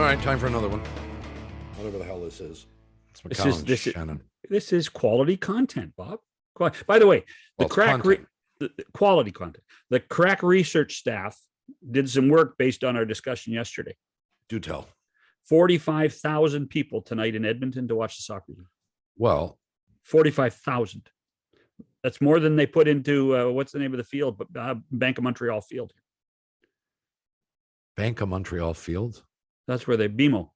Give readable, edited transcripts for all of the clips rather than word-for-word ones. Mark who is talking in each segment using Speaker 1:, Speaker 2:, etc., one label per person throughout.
Speaker 1: right, time for another one. Whatever the hell this is. It's McCown Shannon.
Speaker 2: This is quality content, Bob. By the way, the quality content. The crack research staff did some work based on our discussion yesterday.
Speaker 1: Do tell.
Speaker 2: 45,000 people tonight in Edmonton to watch the soccer game.
Speaker 1: Well,
Speaker 2: 45,000. That's more than they put into what's the name of the field? Bank of Montreal Field.
Speaker 1: Bank of Montreal Field.
Speaker 2: That's where BMO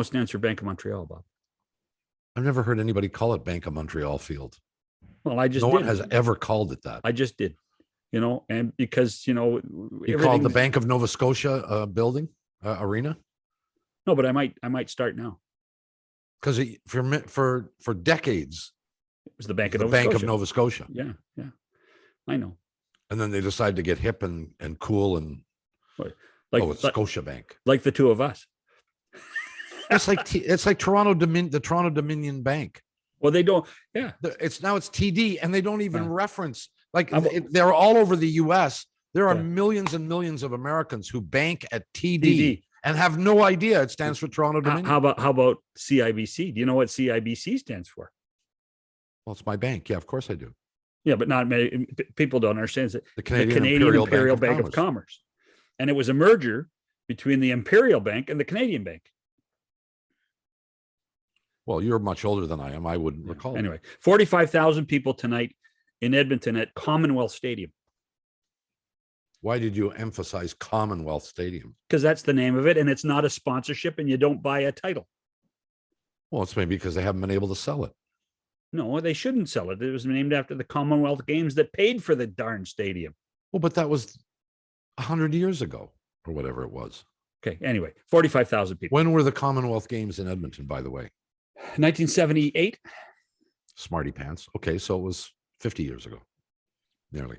Speaker 2: stands for Bank of Montreal, Bob.
Speaker 1: I've never heard anybody call it Bank of Montreal Field.
Speaker 2: Well, no
Speaker 1: one has ever called it that.
Speaker 2: I just did, and because
Speaker 1: you called the Bank of Nova Scotia building arena.
Speaker 2: No, but I might start now
Speaker 1: because for decades
Speaker 2: it was the Bank of
Speaker 1: Nova Scotia.
Speaker 2: Yeah, I know.
Speaker 1: And then they decided to get hip and cool and it's Scotia Bank,
Speaker 2: like the two of us.
Speaker 1: It's like the Toronto Dominion Bank.
Speaker 2: Well, they don't. Yeah,
Speaker 1: it's TD, and they don't even reference they're all over the U.S. There are millions and millions of Americans who bank at TD and have no idea it stands for Toronto Dominion.
Speaker 2: How about CIBC? Do you know what CIBC stands for?
Speaker 1: Well, it's my bank. Yeah, of course I do.
Speaker 2: Yeah, but not many people don't understand it.
Speaker 1: The Canadian Imperial Bank of
Speaker 2: Commerce, and it was a merger between the Imperial Bank and the Canadian Bank.
Speaker 1: Well, you're much older than I am. I wouldn't recall.
Speaker 2: Anyway, 45,000 people tonight in Edmonton at Commonwealth Stadium.
Speaker 1: Why did you emphasize Commonwealth Stadium?
Speaker 2: Because that's the name of it, and it's not a sponsorship, and you don't buy a title.
Speaker 1: Well, it's maybe because they haven't been able to sell it.
Speaker 2: No, they shouldn't sell it. It was named after the Commonwealth Games that paid for the darn stadium.
Speaker 1: Well, but that was 100 years ago or whatever it was.
Speaker 2: Okay, anyway, 45,000 people.
Speaker 1: When were the Commonwealth Games in Edmonton, by the way?
Speaker 2: 1978.
Speaker 1: Smarty pants. Okay, so it was 50 years ago, nearly.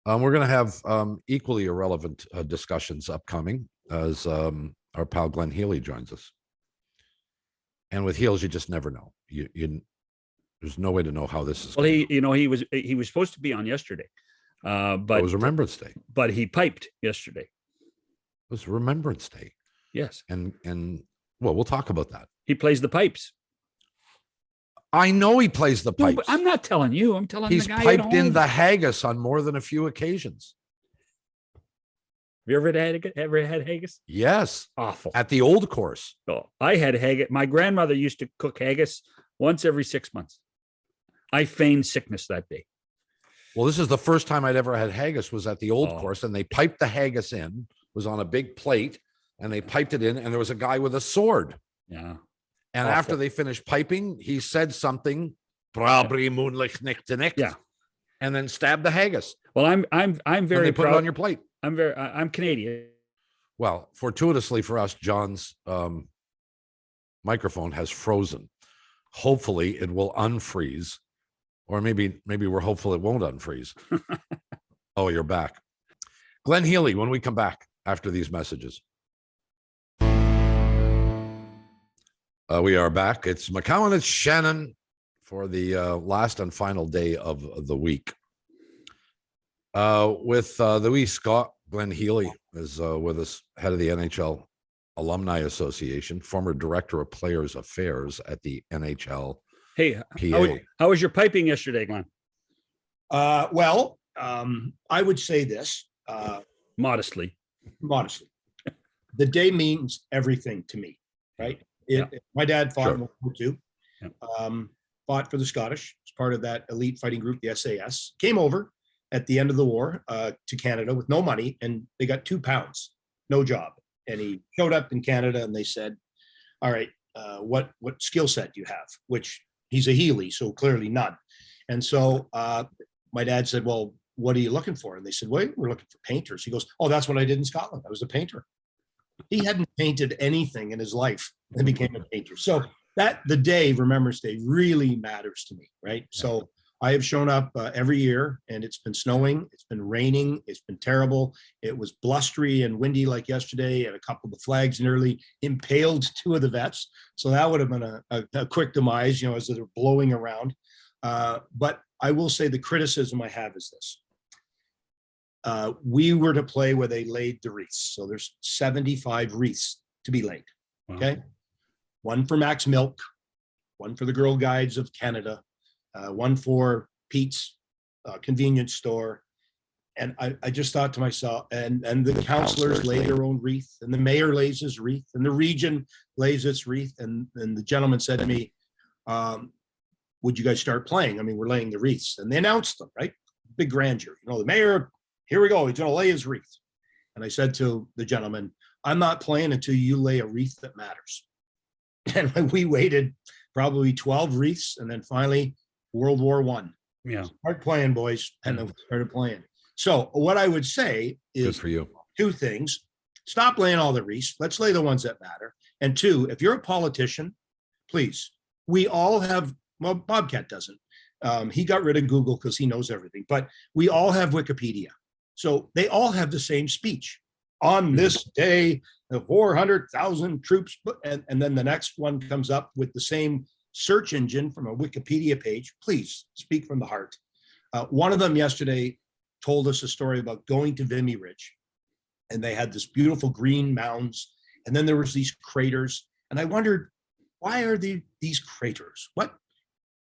Speaker 1: We're going to have equally irrelevant discussions upcoming as our pal Glenn Healy joins us. And with Heels, you just never know. There's no way to know how this is.
Speaker 2: Well, he was supposed to be on yesterday, but
Speaker 1: it was Remembrance Day.
Speaker 2: But he piped yesterday.
Speaker 1: It was Remembrance Day.
Speaker 2: Yes,
Speaker 1: and well, we'll talk about that.
Speaker 2: He plays the pipes.
Speaker 1: I know he plays the pipes.
Speaker 2: No, but I'm not telling you. I'm telling
Speaker 1: he's
Speaker 2: the guy
Speaker 1: piped in the haggis on more than a few occasions.
Speaker 2: Have you ever had haggis?
Speaker 1: Yes.
Speaker 2: Awful.
Speaker 1: At the old course.
Speaker 2: Oh, I had haggis. My grandmother used to cook haggis once every 6 months. I feigned sickness that day.
Speaker 1: Well, this is the first time I'd ever had haggis was at the old course, and they piped the haggis in. It was on a big plate, and they piped it in, and there was a guy with a sword.
Speaker 2: Yeah.
Speaker 1: And after they finished piping, he said something, probably moonlich nicht to nicht, and then stabbed the haggis.
Speaker 2: Well, I'm very
Speaker 1: proud. Put it on your plate.
Speaker 2: I'm Canadian.
Speaker 1: Well, fortuitously for us, John's microphone has frozen. Hopefully, it will unfreeze, or maybe we're hopeful it won't unfreeze. Oh, you're back, Glenn Healy. When we come back after these messages. We are back. It's McCown and Shannon for the last and final day of the week. With the wee Scott, Glenn Healy is with us, head of the NHL Alumni Association, former director of Players Affairs at the NHL.
Speaker 2: Hey,
Speaker 1: PA.
Speaker 2: How was your piping yesterday, Glenn?
Speaker 3: Well, I would say this.
Speaker 2: Modestly.
Speaker 3: The day means everything to me, right? My dad fought in World War II, fought for the Scottish as part of that elite fighting group, the SAS, came over at the end of the war to Canada with no money, and they got £2, no job. And he showed up in Canada, and they said, all right, what skill set do you have? Which he's a Healy, so clearly none. And so my dad said, well, what are you looking for? And they said, wait, we're looking for painters. He goes, oh, that's what I did in Scotland. I was a painter. He hadn't painted anything in his life and became a painter. So the day, Remembrance Day, really matters to me, right? So I have shown up every year, and it's been snowing, it's been raining, it's been terrible. It was blustery and windy like yesterday, and a couple of the flags nearly impaled 2 of the vets. So that would have been a quick demise, as they're blowing around. But I will say the criticism I have is this. we were to play where they laid the wreaths. So there's 75 wreaths to be laid.
Speaker 2: Wow.
Speaker 3: Okay. One for Max Milk, one for the Girl Guides of Canada, one for Pete's convenience store. And I just thought to myself, and the counselors lay their own wreath, and the mayor lays his wreath, and the region lays its wreath. And the gentleman said to me, would you guys start playing? I mean, we're laying the wreaths. And they announced them, right? Big grandeur. You know, the mayor, here we go. He's going to lay his wreath. And I said to the gentleman, I'm not playing until you lay a wreath that matters. And we waited probably 12 wreaths. And then finally, World War I.
Speaker 2: Yeah.
Speaker 3: Start playing, boys. And then we started playing. So what I would say
Speaker 1: Good
Speaker 3: is
Speaker 1: for you.
Speaker 3: two things. Stop laying all the wreaths. Let's lay the ones that matter. And two, if you're a politician, please, we all have, well, Bobcat doesn't. He got rid of Google because he knows everything, but we all have Wikipedia. So they all have the same speech. On this day, the 400,000 troops, and then the next one comes up with the same search engine from a Wikipedia page. Please speak from the heart. One of them yesterday told us a story about going to Vimy Ridge, and they had this beautiful green mounds, and then there was these craters, and I wondered, why are these craters? What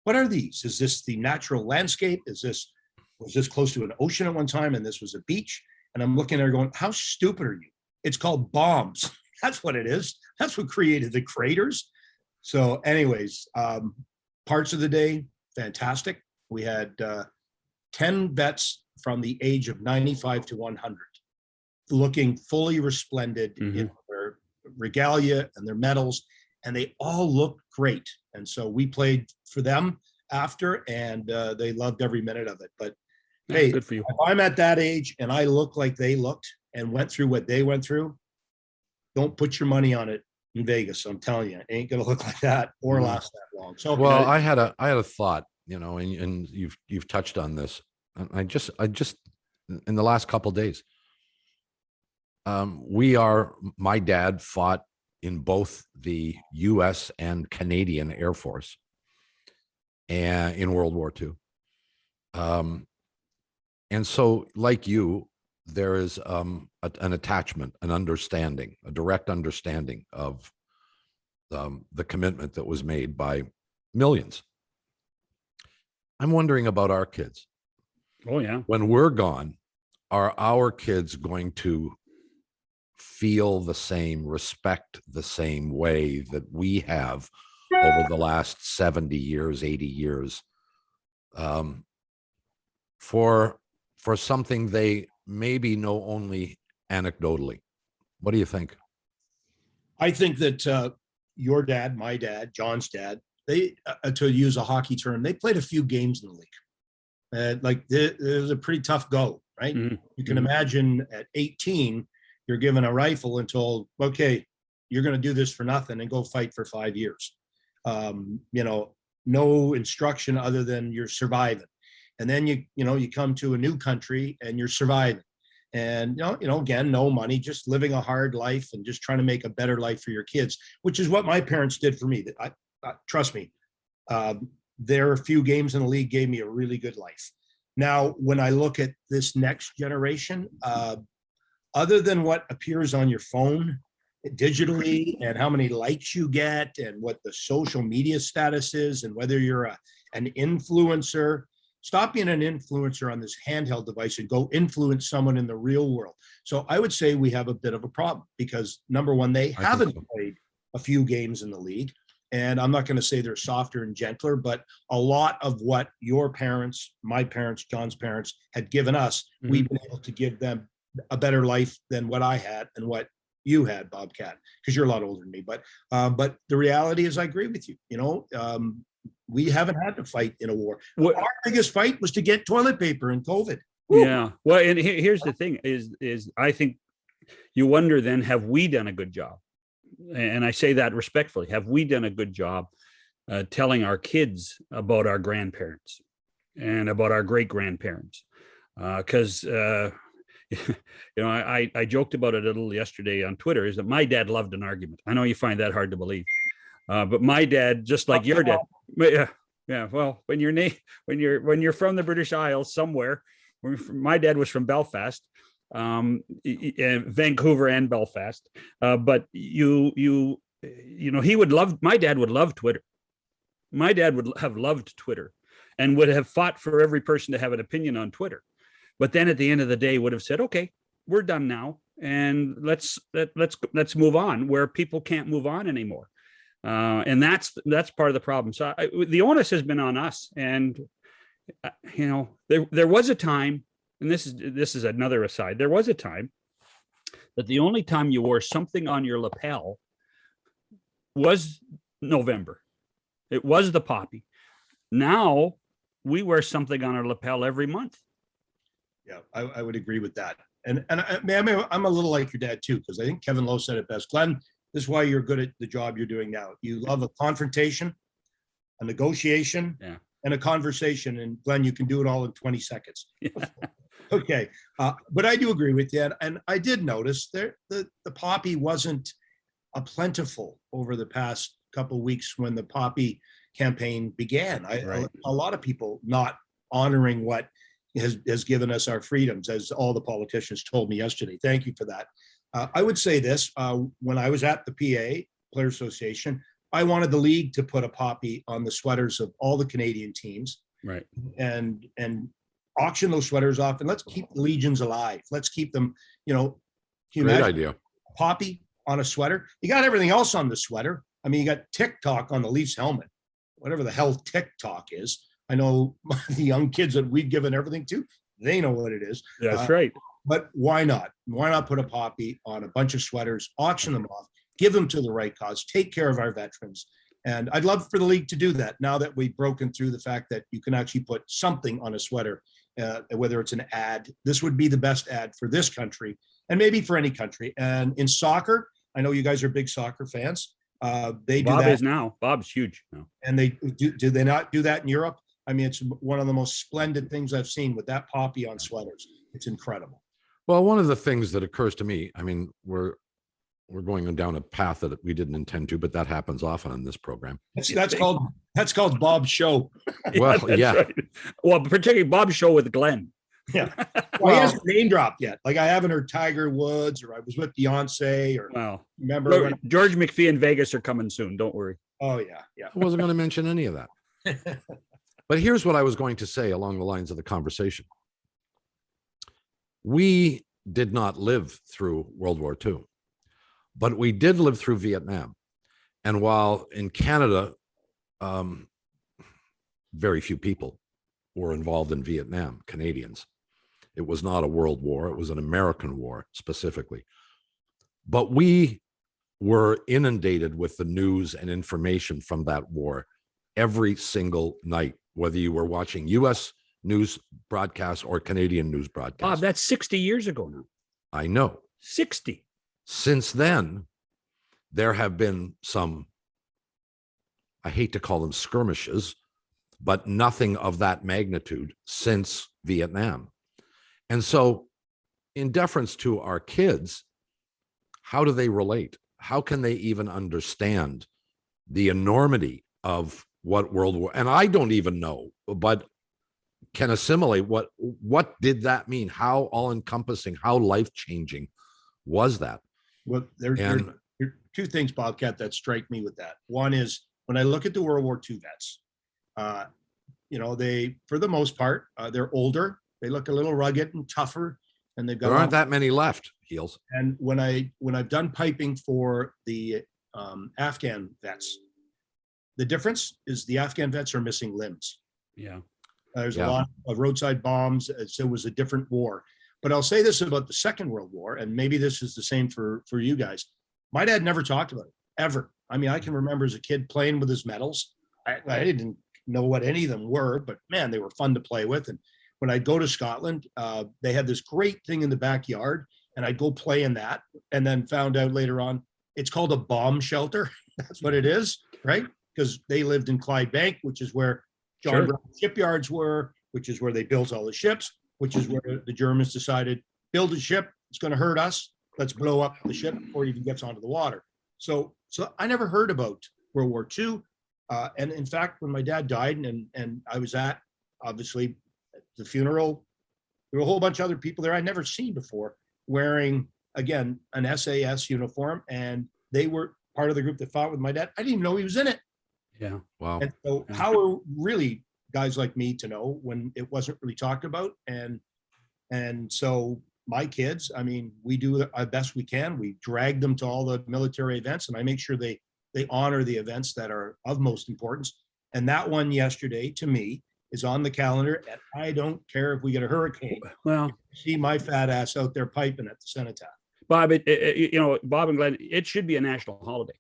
Speaker 3: are these? Is this the natural landscape? Was this close to an ocean at one time, and this was a beach? And I'm looking there going, how stupid are you? It's called bombs. That's what it is. That's what created the craters. So anyways, parts of the day, fantastic. We had 10 vets from the age of 95 to 100, looking fully resplendent in their regalia and their medals, and they all looked great. And so we played for them after, and they loved every minute of it. But hey,
Speaker 2: good for you.
Speaker 3: if I'm at that age and I look like they looked and went through what they went through, don't put your money on it in Vegas. I'm telling you, it ain't gonna look like that or last that long. So
Speaker 1: Well, I had a thought, you know, and you've touched on this. And I just in the last couple of days, my dad fought in both the US and Canadian Air Force and in World War II. And so like you, there is an attachment, an understanding, a direct understanding of the commitment that was made by millions. I'm wondering about our kids.
Speaker 2: Oh, yeah.
Speaker 1: When we're gone, are our kids going to feel the same, respect the same way that we have over the last 70 years, 80 years, for something they maybe know only anecdotally? What do you think?
Speaker 3: I think that your dad, my dad, John's dad, they, to use a hockey term, they played a few games in the league. Like it was a pretty tough go, right? You can imagine at 18, you're given a rifle and told, okay, you're going to do this for nothing and go fight for 5 years. You know, no instruction other than you're surviving. And then you come to a new country and you're surviving. And, again, no money, just living a hard life and just trying to make a better life for your kids, which is what my parents did for me. Trust me, their few games in the league gave me a really good life. Now, when I look at this next generation, other than what appears on your phone digitally and how many likes you get and what the social media status is and whether you're an influencer, stop being an influencer on this handheld device and go influence someone in the real world. So I would say we have a bit of a problem because, number one, they haven't played a few games in the league. And I'm not going to say they're softer and gentler, but a lot of what your parents, my parents, John's parents had given us, we've been able to give them a better life than what I had and what you had, Bobcat, because you're a lot older than me. But the reality is, I agree with you. We haven't had to fight in a war. Our biggest fight was to get toilet paper in COVID. Woo.
Speaker 2: Yeah. Well, and here's the thing is I think you wonder then, have we done a good job? And I say that respectfully. Have we done a good job telling our kids about our grandparents and about our great grandparents? Because I joked about it a little yesterday on Twitter. Is that my dad loved an argument? I know you find that hard to believe, but my dad, just like your dad, yeah. Well, when you're from the British Isles somewhere, My dad was from Belfast, Vancouver and Belfast. But he would love, my dad would love Twitter. My dad would have loved Twitter and would have fought for every person to have an opinion on Twitter. But then at the end of the day would have said, okay, we're done now. And let's move on, where people can't move on anymore. And that's part of the problem. So the onus has been on us. And, there was a time, and this is another aside. There was a time that the only time you wore something on your lapel was November. It was the poppy. Now we wear something on our lapel every month.
Speaker 3: Yeah, I would agree with that. And I'm a little like your dad too, because I think Kevin Lowe said it best. Glenn, this is why you're good at the job you're doing now. You love a confrontation, a negotiation, and a conversation. And Glenn, you can do it all in 20 seconds. Yeah. Okay. But I do agree with you. And I did notice the poppy wasn't plentiful over the past couple of weeks when the poppy campaign began. A lot of people not honoring what has given us our freedoms, as all the politicians told me yesterday. Thank you for that. I would say this, when I was at the PA, Players Association, I wanted the league to put a poppy on the sweaters of all the Canadian teams.
Speaker 2: Right.
Speaker 3: And auction those sweaters off, and let's keep the legions alive. Let's keep them,
Speaker 1: Great idea.
Speaker 3: Poppy on a sweater. You got everything else on the sweater. I mean, you got TikTok on the Leafs helmet, whatever the hell TikTok is. I know the young kids that we've given everything to, they know what it is.
Speaker 2: That's right.
Speaker 3: But why not? Why not put a poppy on a bunch of sweaters, auction them off, give them to the right cause, take care of our veterans. And I'd love for the league to do that now that we've broken through the fact that you can actually put something on a sweater, whether it's an ad. This would be the best ad for this country and maybe for any country. And in soccer, I know you guys are big soccer fans. They do
Speaker 2: Bob
Speaker 3: that.
Speaker 2: is now. Bob's huge now.
Speaker 3: And they do they not do that in Europe? I mean, it's one of the most splendid things I've seen with that poppy on sweaters. It's incredible.
Speaker 1: Well, one of the things that occurs to me, I mean, we're going down a path that we didn't intend to, but that happens often in this program.
Speaker 3: That's called Bob's show.
Speaker 1: Well, yeah.
Speaker 2: Right. Well, particularly Bob's show with Glenn.
Speaker 3: Yeah. Well, he hasn't name dropped yet. Like I haven't heard Tiger Woods, or I was with Beyonce, or remember when
Speaker 2: George McPhee and Vegas are coming soon. Don't worry.
Speaker 3: Oh yeah.
Speaker 1: I wasn't going to mention any of that. But here's what I was going to say along the lines of the conversation. We did not live through World War II, but we did live through Vietnam. And while in Canada, very few people were involved in Vietnam, Canadians. It was not a world war. It was an American war specifically. But we were inundated with the news and information from that war every single night, whether you were watching U.S. news broadcasts or Canadian news broadcasts.
Speaker 2: Bob, that's 60 years ago now.
Speaker 1: I know.
Speaker 2: 60.
Speaker 1: Since then, there have been some, I hate to call them skirmishes, but nothing of that magnitude since Vietnam. And so, in deference to our kids, how do they relate? How can they even understand the enormity of what World War? And I don't even know, but can assimilate what did that mean? How all-encompassing, how life-changing was that?
Speaker 3: Well, there are two things, Bobcat, that strike me with that. One is when I look at the World War II vets, they, for the most part, they're older. They look a little rugged and tougher, and they've got.
Speaker 1: There aren't that many left, Heels.
Speaker 3: And when I've done piping for the Afghan vets, the difference is the Afghan vets are missing limbs.
Speaker 2: Yeah.
Speaker 3: There's a lot of roadside bombs. So it was a different war. But I'll say this about the Second World War, and maybe this is the same for you guys. My dad never talked about it, ever. I mean, I can remember as a kid playing with his medals. I didn't know what any of them were, but man, they were fun to play with. And when I'd go to Scotland, they had this great thing in the backyard, and I'd go play in that, and then found out later on, it's called a bomb shelter. That's what it is, right? Because they lived in Clydebank, which is where John Brown shipyards were, which is where they built all the ships, which is where the Germans decided, build a ship, it's going to hurt us. Let's blow up the ship before it even gets onto the water. So I never heard about World War II. And in fact, when my dad died and I was at, obviously, the funeral, there were a whole bunch of other people there I'd never seen before wearing, again, an SAS uniform. And they were part of the group that fought with my dad. I didn't even know he was in it.
Speaker 2: Yeah.
Speaker 1: Wow.
Speaker 3: And so
Speaker 2: Yeah.
Speaker 3: how are really guys like me to know when it wasn't really talked about? And so my kids, I mean, we do our best we can. We drag them to all the military events, and I make sure they honor the events that are of most importance. And that one yesterday, to me, is on the calendar, and I don't care if we get a hurricane.
Speaker 2: Well,
Speaker 3: See my fat ass out there piping at the cenotaph.
Speaker 2: Bob, Bob and Glenn, it should be a national holiday,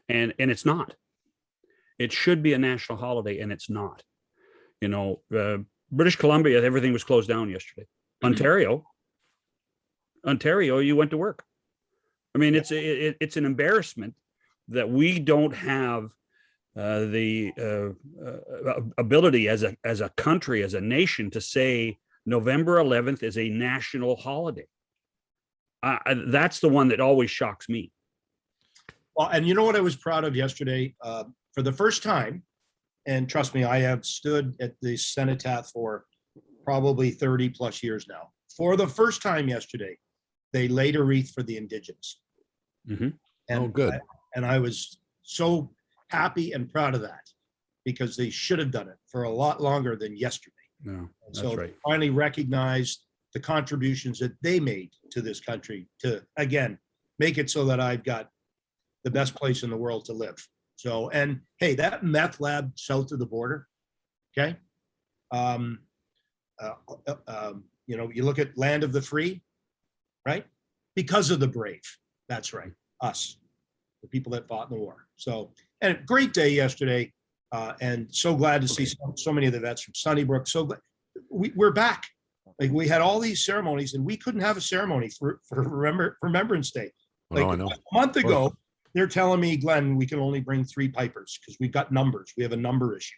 Speaker 2: and it's not. It should be a national holiday, and it's not. British Columbia, everything was closed down yesterday. Ontario, you went to work. I mean, it's an embarrassment that we don't have the ability as a country, as a nation, to say November 11th is a national holiday. That's the one that always shocks me.
Speaker 3: Well, and you know what I was proud of yesterday? For the first time, and trust me, I have stood at the cenotaph for probably 30 plus years now. For the first time yesterday, they laid a wreath for the Indigenous.
Speaker 2: Mm-hmm.
Speaker 3: And
Speaker 1: good.
Speaker 3: I was so happy and proud of that, because they should have done it for a lot longer than yesterday.
Speaker 2: No, that's
Speaker 3: So
Speaker 2: right.
Speaker 3: finally recognized the contributions that they made to this country to, again, make it so that I've got the best place in the world to live. So, and hey, that meth lab south of the border, okay? You look at Land of the Free, right? Because of the brave. That's right. Us, the people that fought in the war. So, and a great day yesterday. And so glad to see so many of the vets from Sunnybrook. So glad we're back. Like, we had all these ceremonies, and we couldn't have a ceremony for Remembrance Day. Like,
Speaker 1: I know.
Speaker 3: a month ago, they're telling me, Glenn, we can only bring 3 pipers because we've got numbers. We have a number issue.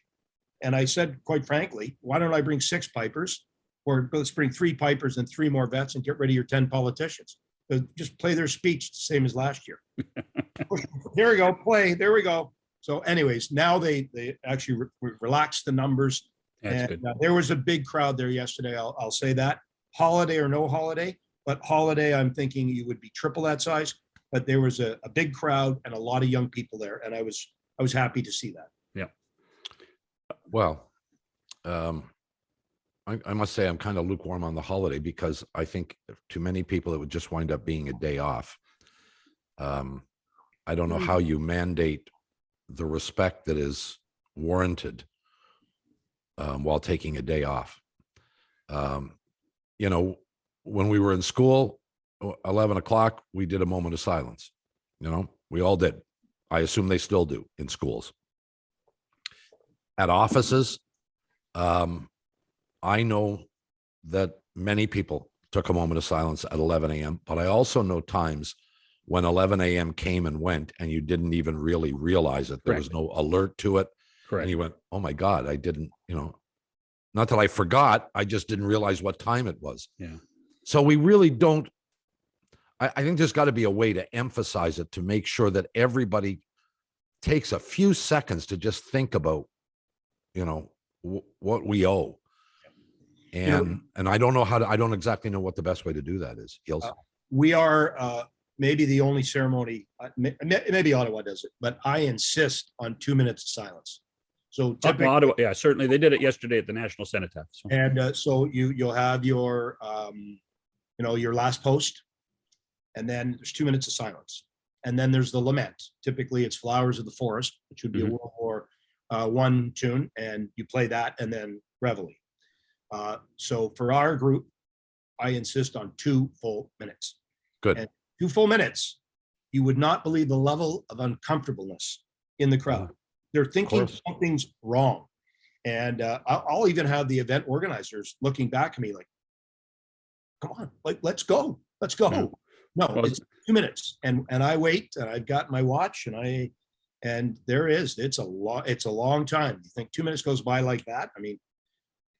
Speaker 3: And I said, quite frankly, why don't I bring 6 pipers, or let's bring 3 pipers and 3 more vets and get rid of your 10 politicians. Just play their speech the same as last year. There we go, play, there we go. So anyways, now they actually relaxed the numbers.
Speaker 2: That's
Speaker 3: and
Speaker 2: good.
Speaker 3: there was a big crowd there yesterday. I'll say that. Holiday or no holiday, but holiday, I'm thinking you would be triple that size. But there was a big crowd and a lot of young people there, and I was happy to see that.
Speaker 2: Yeah.
Speaker 1: Well, I must say I'm kind of lukewarm on the holiday, because I think to many people it would just wind up being a day off. I don't know how you mandate the respect that is warranted while taking a day off. When we were in school, 11 o'clock, we did a moment of silence. We all did. I assume they still do in schools. At offices, I know that many people took a moment of silence at 11 a.m., but I also know times when 11 a.m. came and went and you didn't even really realize it. There was no alert to it.
Speaker 2: Correct.
Speaker 1: And you went, oh my God, I didn't, not that I forgot, I just didn't realize what time it was.
Speaker 2: Yeah.
Speaker 1: So we really don't, I think there's got to be a way to emphasize it, to make sure that everybody takes a few seconds to just think about, what we owe. And I don't know I don't exactly know what the best way to do that is.
Speaker 3: We are maybe the only ceremony, maybe Ottawa does it, but I insist on 2 minutes of silence. So
Speaker 2: Ottawa, yeah, certainly they did it yesterday at the National Cenotaph. So.
Speaker 3: And so you'll have your your last post, and then there's 2 minutes of silence, and then there's the lament. Typically, it's "Flowers of the Forest," which would be a World War I tune, and you play that, and then Reveille. So for our group, I insist on 2 full minutes.
Speaker 1: Good.
Speaker 3: And 2 full minutes, you would not believe the level of uncomfortableness in the crowd. They're thinking something's wrong. And I'll even have the event organizers looking back at me like, come on, like, let's go. No, it's 2 minutes. And I wait, and I've got my watch, and there is, it's a long time. You think 2 minutes goes by like that? I mean,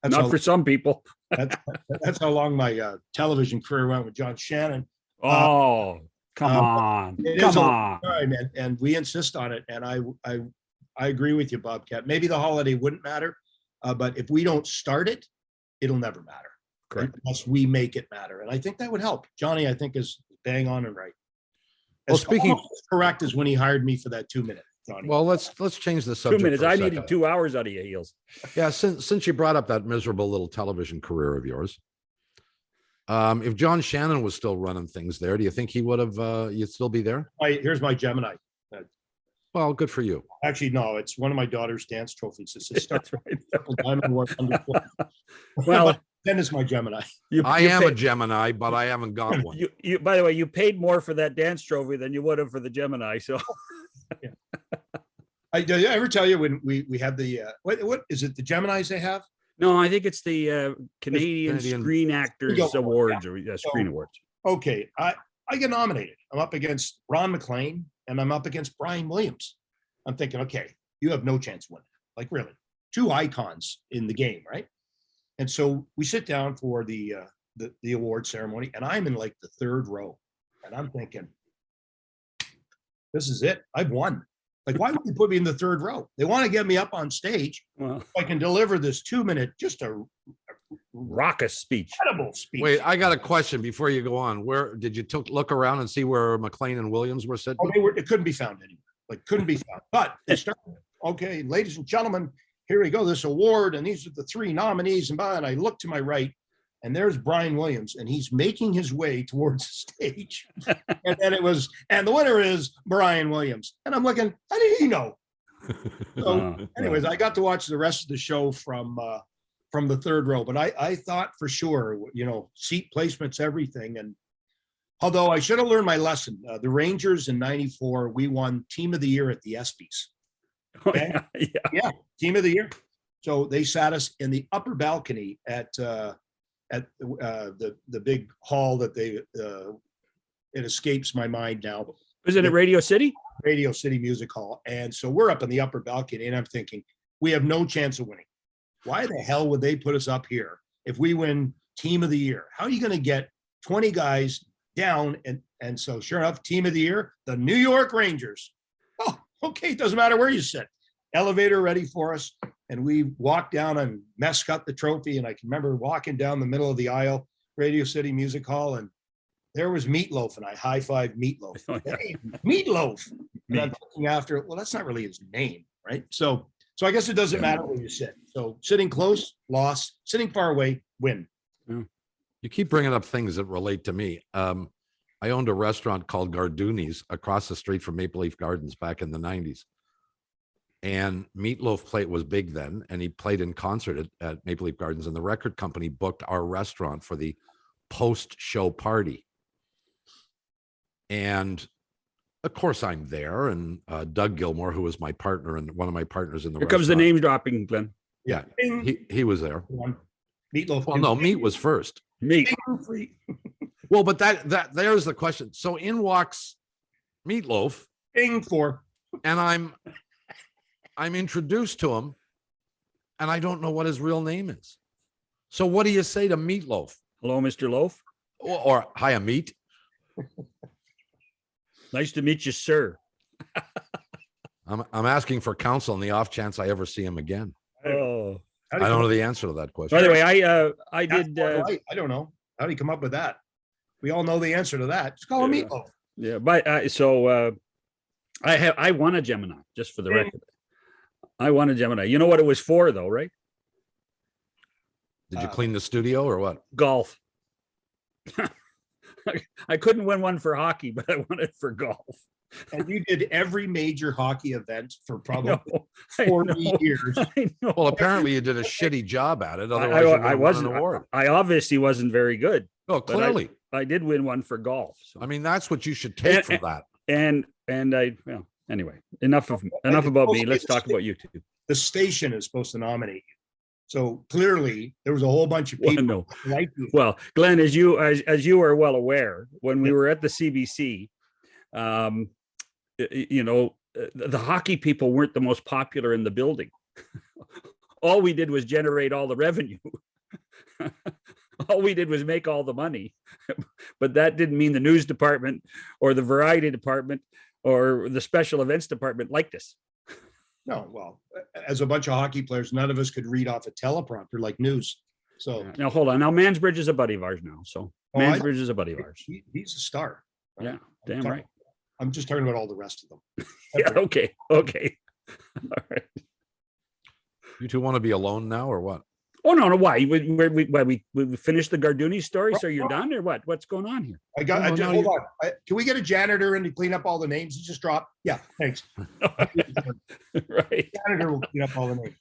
Speaker 2: not for some people.
Speaker 3: that's how long my television career went with John Shannon.
Speaker 2: Oh, come on.
Speaker 3: Time, and we insist on it. And I agree with you, Bobcat. Maybe the holiday wouldn't matter, but if we don't start it, it'll never matter.
Speaker 2: Correct.
Speaker 3: unless we make it matter. And I think that would help. Johnny, I think, is bang on and right.
Speaker 1: Well,
Speaker 3: As
Speaker 1: speaking-
Speaker 3: almost as correct as when he hired me for that 2 minute, Johnny.
Speaker 1: Well, let's change the
Speaker 2: 2
Speaker 1: subject.
Speaker 2: minutes.
Speaker 1: for a
Speaker 2: I
Speaker 1: second.
Speaker 2: needed 2 hours out of your heels.
Speaker 1: Yeah, since you brought up that miserable little television career of yours, if John Shannon was still running things there, do you think he would have? You'd still be there?
Speaker 3: Here's my Gemini.
Speaker 1: Well, good for you.
Speaker 3: Actually, no, it's one of my daughter's dance trophies. It's a Star
Speaker 2: That's right.
Speaker 3: Triple Diamond Award under 12.
Speaker 2: Well,
Speaker 3: then it's my Gemini.
Speaker 1: I am a Gemini, but I haven't got one.
Speaker 2: You, by the way, you paid more for that dance trophy than you would have for the Gemini. So
Speaker 3: Did I ever tell you when we had the what is it? The Geminis they have?
Speaker 2: no, I think it's the Canadian
Speaker 1: Canadian-
Speaker 2: Screen Actors
Speaker 3: Award,
Speaker 2: Awards or Screen
Speaker 3: So-
Speaker 2: Awards.
Speaker 3: Okay, I get nominated. I'm up against Ron McLean and I'm up against Brian Williams. I'm thinking, okay, you have no chance winning. Like really, two icons in the game, right? And so we sit down for the award ceremony, and I'm in like the third row, and I'm thinking, this is it. I've won. Like, why would you put me in the third row? They want to get me up on stage
Speaker 2: Well,
Speaker 3: so I can deliver this 2 minute, just a
Speaker 2: raucous speech.
Speaker 3: incredible speech.
Speaker 1: Wait, I got a question before you go on. Where did you look around and see where McLean and Williams were sitting?
Speaker 3: Oh, it couldn't be found anywhere. Like, couldn't be found. But they started, okay, ladies and gentlemen, here we go, this award, and these are the three nominees. And I look to my right, and there's Brian Williams, and he's making his way towards the stage. And then and the winner is Brian Williams. And I'm looking, how did he know? So, anyways, I got to watch the rest of the show from the third row. But I thought for sure, seat placement's everything. And although I should have learned my lesson, the Rangers in '94, we won Team of the Year at the ESPYs. Okay? Yeah, Team of the Year. So they sat us in the upper balcony at the big hall that it escapes my mind now.
Speaker 2: Was it at Radio City?
Speaker 3: Radio City Music Hall. And so we're up in the upper balcony, and I'm thinking, we have no chance of winning. Why the hell would they put us up here if we win Team of the Year? How are you going to get 20 guys down? And so sure enough, Team of the Year, the New York Rangers. Oh, okay, it doesn't matter where you sit. Elevator ready for us. And we walked down and Mess got the trophy. And I can remember walking down the middle of the aisle, Radio City Music Hall, and there was Meatloaf, and I high-fived Meatloaf.
Speaker 2: Oh, yeah.
Speaker 3: Hey, Meatloaf. And I'm looking after, well, that's not really his name, right? So I guess it doesn't matter where you sit. So sitting close, loss. Sitting far away, win.
Speaker 1: You keep bringing up things that relate to me. I owned a restaurant called Garduni's across the street from Maple Leaf Gardens back in the 90s. And Meatloaf was big then, and he played in concert at Maple Leaf Gardens, and the record company booked our restaurant for the post-show party. And of course I'm there, and Doug Gilmore, who was my partner and one of my partners in the
Speaker 2: Here comes the
Speaker 1: restaurant.
Speaker 2: name dropping, Glenn.
Speaker 1: Yeah,
Speaker 3: Bing.
Speaker 1: he was there.
Speaker 3: Meatloaf.
Speaker 1: Well, no, meat was first.
Speaker 2: Meat.
Speaker 3: Free.
Speaker 1: Well, but that there's the question. So in walks Meatloaf,
Speaker 3: Bing for.
Speaker 1: and I'm introduced to him, and I don't know what his real name is. So what do you say to Meatloaf?
Speaker 2: Hello, Mr. Loaf.
Speaker 1: Or hiya, meat?
Speaker 2: Nice to meet you, sir.
Speaker 1: I'm asking for counsel on the off chance I ever see him again.
Speaker 2: Oh.
Speaker 1: I don't know the answer to that question.
Speaker 2: By the way, I did.
Speaker 3: I don't know. How do you come up with that? We all know the answer to that. Just call him
Speaker 2: Yeah.
Speaker 3: Meatloaf.
Speaker 2: Yeah, but I won a Gemini, just for the record. I won a Gemini. You know what it was for, though, right?
Speaker 1: Did you clean the studio or what?
Speaker 2: Golf. I couldn't win one for hockey, but I won it for golf.
Speaker 3: And you did every major hockey event for
Speaker 2: I
Speaker 3: probably
Speaker 2: know, I
Speaker 3: 40
Speaker 2: know,
Speaker 3: years.
Speaker 2: I know.
Speaker 1: Well, apparently you did a shitty job at it. Otherwise, you
Speaker 2: I
Speaker 1: wouldn't
Speaker 2: wasn't.
Speaker 1: won an award.
Speaker 2: I obviously wasn't very good.
Speaker 1: Oh,
Speaker 2: but
Speaker 1: clearly.
Speaker 2: I did win one for golf. So.
Speaker 1: I mean, that's what you should take
Speaker 2: And-
Speaker 1: from that.
Speaker 2: And I well anyway enough about me. Let's talk about you two.
Speaker 3: The station is supposed to nominate you. So clearly there was a whole bunch of
Speaker 2: Well,
Speaker 3: people
Speaker 2: no.
Speaker 3: like you.
Speaker 2: Well, Glenn, as you are well aware, when we were at the CBC, the hockey people weren't the most popular in the building. All we did was generate all the revenue. All we did was make all the money. But that didn't mean the news department or the variety department or the special events department liked us.
Speaker 3: No, well, as a bunch of hockey players, none of us could read off a teleprompter like news. So
Speaker 2: Now, hold on. Now, Mansbridge is a buddy of ours now. So
Speaker 3: Oh, I-
Speaker 2: Mansbridge is a buddy of ours.
Speaker 3: he's a star.
Speaker 2: Yeah,
Speaker 3: I'm
Speaker 2: damn
Speaker 3: talking-
Speaker 2: right.
Speaker 3: I'm just talking about all the rest of them.
Speaker 2: Yeah, okay. Okay. All right.
Speaker 1: You two want to be alone now or what?
Speaker 2: Oh, no, no. Why? We finished the Garduni story. So you're done or what? What's going on here?
Speaker 3: I got.
Speaker 1: No,
Speaker 3: I
Speaker 1: no,
Speaker 3: just,
Speaker 1: no,
Speaker 3: hold on. Can we get a janitor in to clean up all the names? You just dropped. Yeah, thanks.
Speaker 2: Right.
Speaker 3: Janitor will clean up all the names.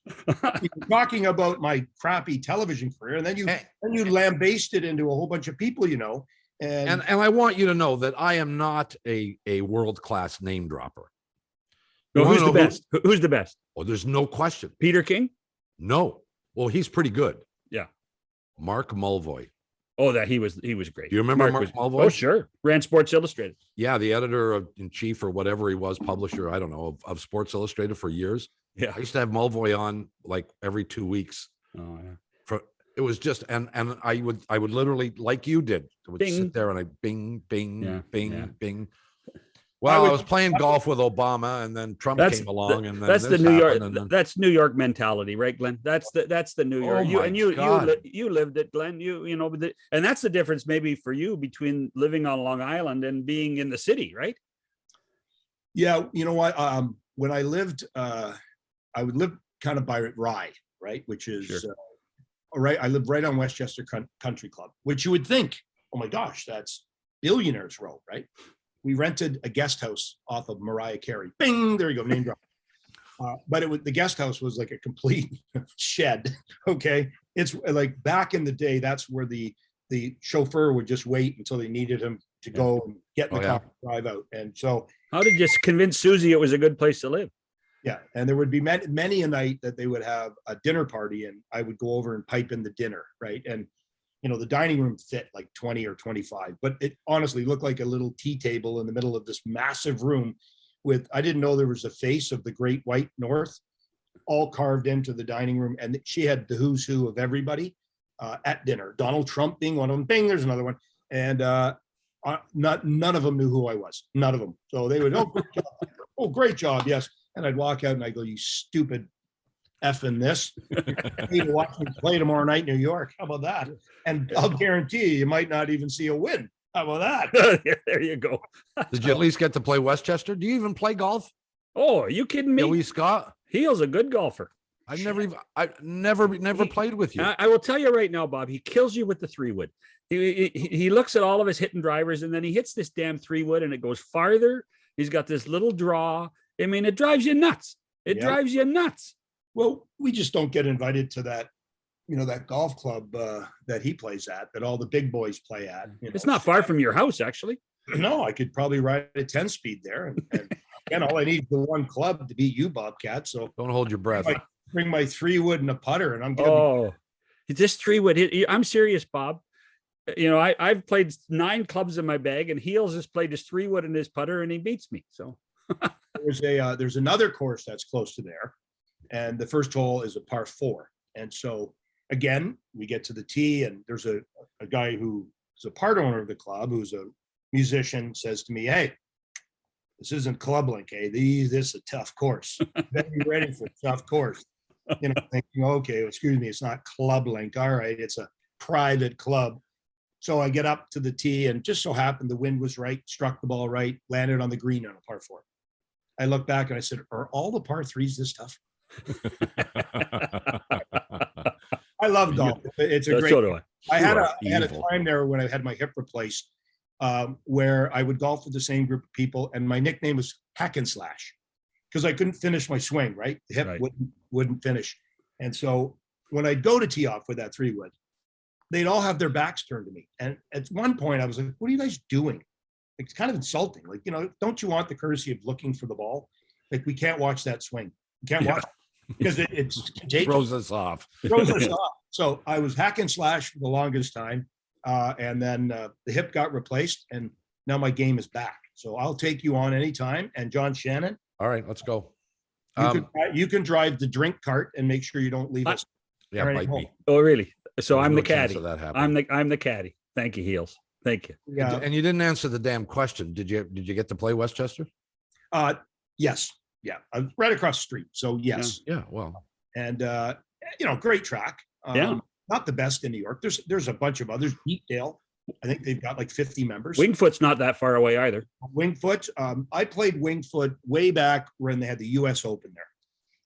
Speaker 3: You're talking about my crappy television career, and then
Speaker 1: Eh.
Speaker 3: you lambasted into a whole bunch of people, and
Speaker 1: And I want you to know that I am not a world-class name dropper. You
Speaker 2: No,
Speaker 1: wanna
Speaker 2: who's the
Speaker 1: know who-
Speaker 2: best? Who's the best?
Speaker 1: Oh, there's no question.
Speaker 2: Peter King?
Speaker 1: No. Well, he's pretty good.
Speaker 2: Yeah.
Speaker 1: Mark Mulvoy.
Speaker 2: Oh, that he was great.
Speaker 1: Do you remember Mark
Speaker 2: was-
Speaker 1: Mulvoy?
Speaker 2: Oh, sure. Ran Sports Illustrated.
Speaker 1: Yeah, the editor in chief or whatever he was, publisher, I don't know, of Sports Illustrated for years.
Speaker 2: Yeah.
Speaker 1: I used to have Mulvoy on like every 2 weeks.
Speaker 2: Oh, yeah.
Speaker 1: For it was just and I would literally, like you did, I would
Speaker 2: Bing.
Speaker 1: sit there and I bing, bing,
Speaker 2: Yeah,
Speaker 1: bing,
Speaker 2: yeah.
Speaker 1: bing. Well, I
Speaker 3: would-
Speaker 1: was playing golf with Obama and then Trump
Speaker 2: That's
Speaker 1: came along and then
Speaker 2: That's the
Speaker 1: this
Speaker 2: New York.
Speaker 1: happened, and then-
Speaker 2: That's New York mentality, right, Glenn? That's the New York.
Speaker 1: Oh
Speaker 2: you
Speaker 1: my
Speaker 2: and you
Speaker 1: God.
Speaker 2: you lived it, Glenn. You know, and that's the difference maybe for you between living on Long Island and being in the city, right?
Speaker 3: yeah, you know what? When I lived, I would live kind of by Rye, right, which is
Speaker 2: Sure.
Speaker 3: right. I lived right on Westchester Country Club, which you would think, oh my gosh, that's Billionaires Row, right? We rented a guest house off of Mariah Carey. Bing, there you go, name drop. But the guest house was like a complete shed. Okay, it's like back in the day. That's where the chauffeur would just wait until they needed him to go and get in the
Speaker 1: Oh, yeah.
Speaker 3: car, and drive out. And so,
Speaker 2: How did you convince Susie it was a good place to live?
Speaker 3: yeah, and there would be many a night that they would have a dinner party, and I would go over and pipe in the dinner, right? And the dining room fit like 20 or 25, but it honestly looked like a little tea table in the middle of this massive room I didn't know there was a face of the Great White North all carved into the dining room. And she had the who's who of everybody at dinner, Donald Trump being one of them. Bing, there's another one. And none of them knew who I was, none of them. So they would, oh, great job. Oh, great job. Yes. And I'd walk out and I go, you stupid effing this. You to watch me play tomorrow night in New York. How about that? And I'll guarantee you might not even see a win. How about that?
Speaker 2: There you go.
Speaker 1: Did you at least get to play Westchester? Do you even play golf?
Speaker 2: Oh, are you kidding me?
Speaker 1: Joey Scott?
Speaker 2: Heel's a good golfer.
Speaker 1: I never played with you.
Speaker 2: I will tell you right now, Bob, he kills you with the 3-wood. He looks at all of his hitting drivers and then he hits this damn 3-wood and it goes farther. He's got this little draw. I mean, it drives you nuts. It
Speaker 3: Yeah.
Speaker 2: drives you nuts.
Speaker 3: Well, we just don't get invited to that, that golf club that he plays at, that all the big boys play at.
Speaker 2: It's not far from your house, actually.
Speaker 3: No, I could probably ride a 10-speed there. And again, all I need is the one club to beat you, Bobcat. So
Speaker 1: Don't hold your breath.
Speaker 3: bring my 3-wood and a putter, and I'm good.
Speaker 2: Oh, this 3-wood. I'm serious, Bob. I've played 9 clubs in my bag, and Heels has played his 3-wood and his putter, and he beats me. So
Speaker 3: There's another course that's close to there, and the first hole is a par 4. And so again, we get to the tee, and there's a guy who is a part owner of the club, who's a musician, says to me, "Hey, this isn't Club Link, eh? This is a tough course. Better be ready for a tough course." Thinking, okay, excuse me, it's not Club Link. All right, it's a private club. So I get up to the tee, and just so happened the wind was right, struck the ball right, landed on the green on a par 4. I look back and I said, "Are all the par 3s this tough?" I love golf. It's a great.
Speaker 2: so do I.
Speaker 3: I had a
Speaker 1: evil.
Speaker 3: time there when I had my hip replaced, where I would golf with the same group of people, and my nickname was Hack and Slash because I couldn't finish my swing. Right, the hip
Speaker 2: Right.
Speaker 3: wouldn't finish, and so when I'd go to tee off with that 3-wood, they'd all have their backs turned to me. And at one point, I was like, "What are you guys doing?" It's kind of insulting. Like, don't you want the courtesy of looking for the ball? Like, we can't watch that swing. We can't watch it because it's contagious.
Speaker 1: Throws us off.
Speaker 3: Throws us off. So I was Hack and Slash for the longest time. And then the hip got replaced, and now my game is back. So I'll take you on anytime. And John Shannon,
Speaker 1: All right, let's go.
Speaker 3: you can drive the drink cart and make sure you don't leave us.
Speaker 1: Yeah,
Speaker 3: Right
Speaker 1: bite
Speaker 3: home.
Speaker 1: me.
Speaker 2: Oh, really? So
Speaker 1: There's
Speaker 2: I'm
Speaker 1: no
Speaker 2: the
Speaker 1: chance
Speaker 2: caddy.
Speaker 1: of that happening.
Speaker 2: I'm the caddy. Thank you, Heels. Thank you.
Speaker 3: Yeah.
Speaker 1: And you didn't answer the damn question. Did you get to play Westchester?
Speaker 3: Yes. Yeah. Right across the street. So yes.
Speaker 1: Yeah, well,
Speaker 3: And great track.
Speaker 2: Yeah.
Speaker 3: not the best in New York. There's a bunch of others. Deepdale, I think they've got like 50 members.
Speaker 2: Wingfoot's not that far away either.
Speaker 3: Wingfoot. I played Wingfoot way back when they had the U.S. Open there,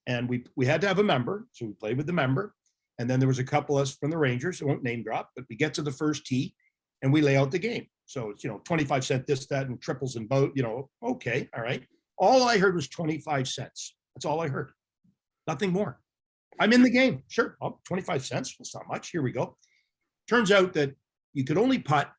Speaker 3: and we had to have a member, so we played with the member. And then there was a couple of us from the Rangers. I won't name drop, but we get to the first tee, and we lay out the game. So it's 25 cent this, that, and triples and boat. Okay, all right. All I heard was 25 cents. That's all I heard. Nothing more. I'm in the game. Sure. 25 cents. That's not much. Here we go. Turns out that you could only putt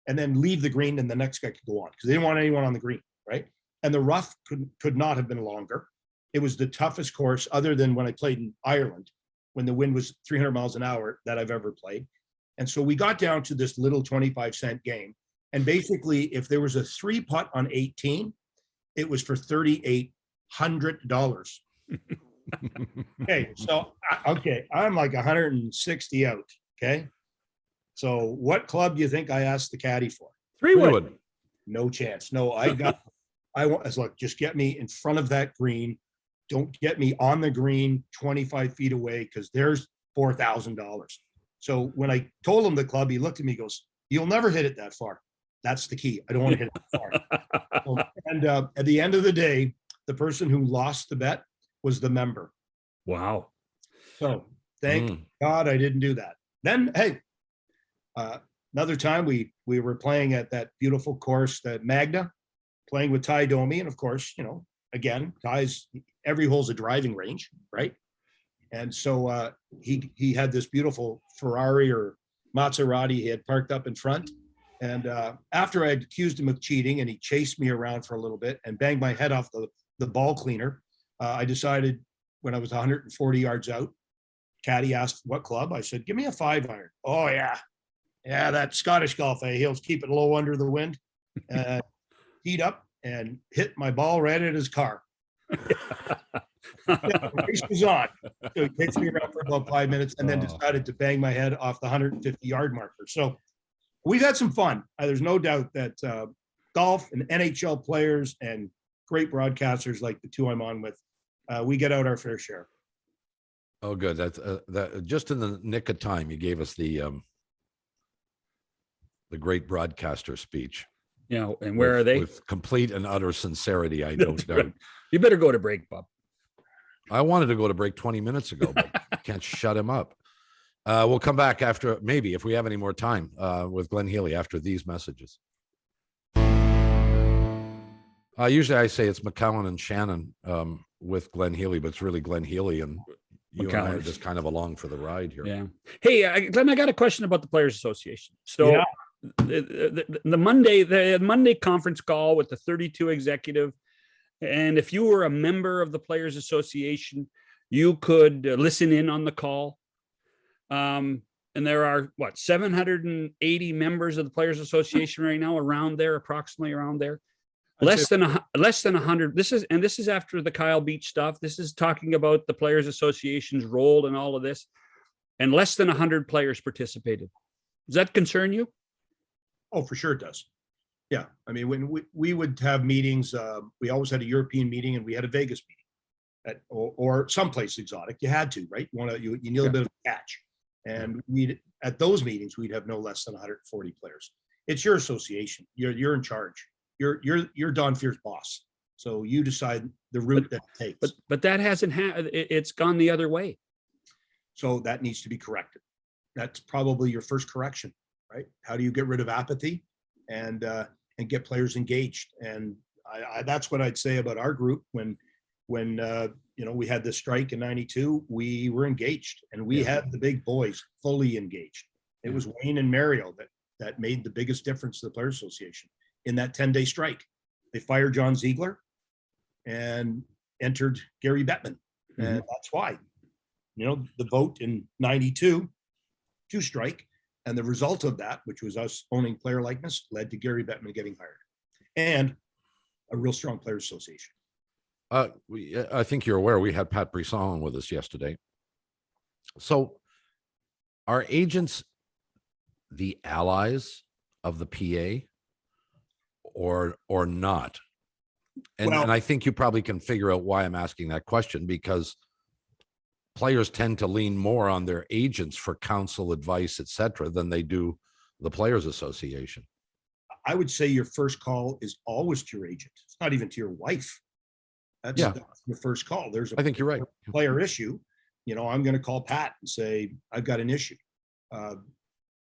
Speaker 3: and then leave the green and the next guy could go on because they didn't want anyone on the green, right? And the rough could not have been longer. It was the toughest course other than when I played in Ireland when the wind was 300 miles an hour that I've ever played. And so we got down to this little 25-cent game. And basically, if there was a 3-putt on 18, it was for $3,800. Okay, so I'm like 160 out. Okay, so what club do you think I asked the caddy for?
Speaker 2: 3-wood.
Speaker 3: No chance. No, I want. Look, just get me in front of that green. Don't get me on the green 25 feet away because there's $4,000. So when I told him the club, he looked at me, goes, "You'll never hit it that far." That's the key. I don't want to hit it that far. And at the end of the day, the person who lost the bet was the member.
Speaker 2: Wow.
Speaker 3: So thank God I didn't do that. Then, hey, another time we were playing at that beautiful course, that Magna, playing with Ty Domi. And of course, again, Ty's, every hole's a driving range, right? And so he had this beautiful Ferrari or Maserati he had parked up in front. And after I had accused him of cheating and he chased me around for a little bit and banged my head off the ball cleaner, I decided when I was 140 yards out, caddy asked what club. I said, "Give me a 5-iron." "Oh yeah, that Scottish golf. He'll keep it low under the wind." Heat up and hit my ball right at his car. The race was on. So he takes me around for about 5 minutes and then decided to bang my head off the 150-yard marker. So we've had some fun. There's no doubt that golf and NHL players and great broadcasters like the two I'm on with, we get out our fair share.
Speaker 1: Oh, good. That's that just in the nick of time. You gave us the great broadcaster speech.
Speaker 2: And where are they?
Speaker 1: With complete and utter sincerity, I don't doubt.
Speaker 2: You better go to break, Bob.
Speaker 1: I wanted to go to break 20 minutes ago, but can't shut him up. We'll come back after, maybe if we have any more time, with Glenn Healy after these messages. Usually I say it's McCowan and Shannon with Glenn Healy, but it's really Glenn Healy, and you and I are just kind of along for the ride here.
Speaker 2: Yeah. Hey, Glenn, I got a question about the Players Association. So the Monday conference call with the 32 executive, and if you were a member of the Players Association, you could listen in on the call. And there are 780 members of the Players Association right now, approximately around there. Less than 100. This is after the Kyle Beach stuff. This is talking about the Players Association's role in all of this, and less than 100 players participated. Does that concern you?
Speaker 3: Oh, for sure it does. Yeah, I mean, when we would have meetings, we always had a European meeting and we had a Vegas meeting, or someplace exotic. You had to, right? You need a bit of a catch, and at those meetings we'd have no less than 140 players. It's your association. You're in charge. You're Don Fear's boss. So you decide the route that it takes.
Speaker 2: But that hasn't it's gone the other way.
Speaker 3: So that needs to be corrected. That's probably your first correction, right? How do you get rid of apathy and get players engaged? And that's what I'd say about our group. When we had the strike in '92, we were engaged, and we had the big boys fully engaged. It was Wayne and Mario that made the biggest difference to the Players Association. In that 10-day strike, they fired John Ziegler and entered Gary Bettman. And that's why, the vote in '92 to strike, and the result of that, which was us owning player likeness, led to Gary Bettman getting hired and a real strong Players Association.
Speaker 1: I think you're aware we had Pat Brisson with us yesterday. So are agents the allies of the PA or not? And I think you probably can figure out why I'm asking that question, because players tend to lean more on their agents for counsel, advice, etc., than they do the Players Association.
Speaker 3: I would say your first call is always to your agent. It's not even to your wife. That's,
Speaker 1: Yeah.
Speaker 3: that's your first call. There's a
Speaker 1: I think you're right.
Speaker 3: player issue. I'm going to call Pat and say, I've got an issue.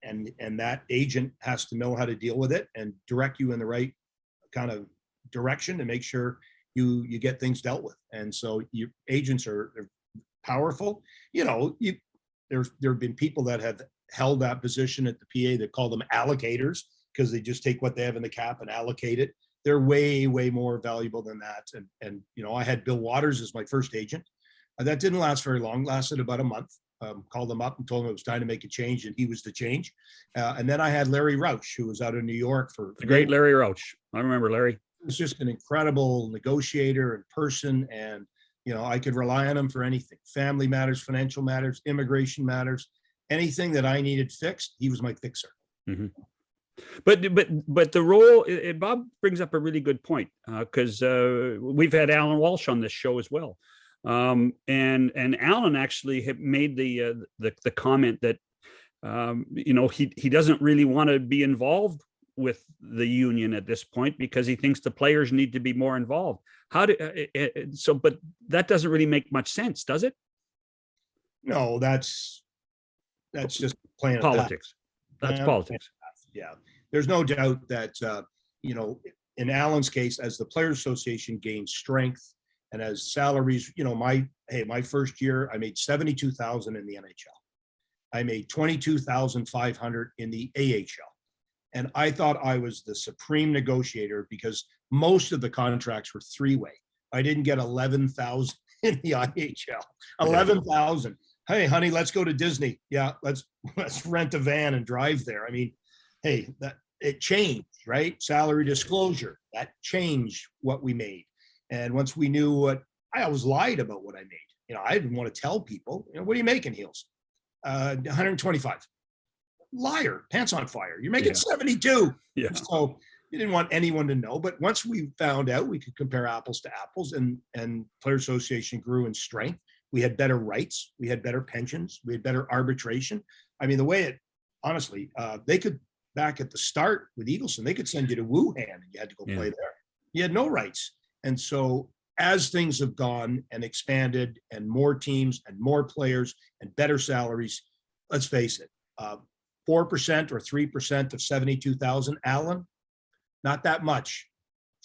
Speaker 3: And that agent has to know how to deal with it and direct you in the right kind of direction to make sure you get things dealt with. And so your agents are powerful. There have been people that have held that position at the PA that call them allocators, because they just take what they have in the cap and allocate it. They're way, way more valuable than that. And I had Bill Waters as my first agent. That didn't last very long, lasted about a month. Called him up and told him it was time to make a change, and he was the change. And then I had Larry Rauch, who was out of New York for
Speaker 2: The great Larry Rauch. I remember Larry.
Speaker 3: He was just an incredible negotiator and person. And, I could rely on him for anything: family matters, financial matters, immigration matters, anything that I needed fixed. He was my fixer.
Speaker 2: Mm-hmm. But the role, Bob brings up a really good point, because we've had Alan Walsh on this show as well. And Alan actually had made the comment that, he doesn't really want to be involved with the union at this point because he thinks the players need to be more involved. But that doesn't really make much sense, does it?
Speaker 3: No, that's just playing
Speaker 2: politics. That's politics.
Speaker 3: Yeah, there's no doubt that in Alan's case, as the Players Association gains strength and as salaries, my first year I made $72,000 in the NHL. I made $22,500 in the AHL. And I thought I was the supreme negotiator because most of the contracts were three-way. I didn't get $11,000 in the IHL. $11,000. Hey, honey, let's go to Disney. Yeah, let's rent a van and drive there. I mean, hey, that it changed, right? Salary disclosure, that changed what we made. And once we knew what, I always lied about what I made. I didn't want to tell people, what are you making, Heels? 125. Liar, pants on fire. You're making 72.
Speaker 2: Yeah.
Speaker 3: So you didn't want anyone to know. But once we found out we could compare apples to apples, and Players Association grew in strength, we had better rights, we had better pensions, we had better arbitration. I mean, the way it, honestly, they could, back at the start with Eagleson, they could send you to Wuhan and you had to go play there. You had no rights. And so as things have gone and expanded and more teams and more players and better salaries, let's face it, 4% or 3% of 72,000, Alan, not that much.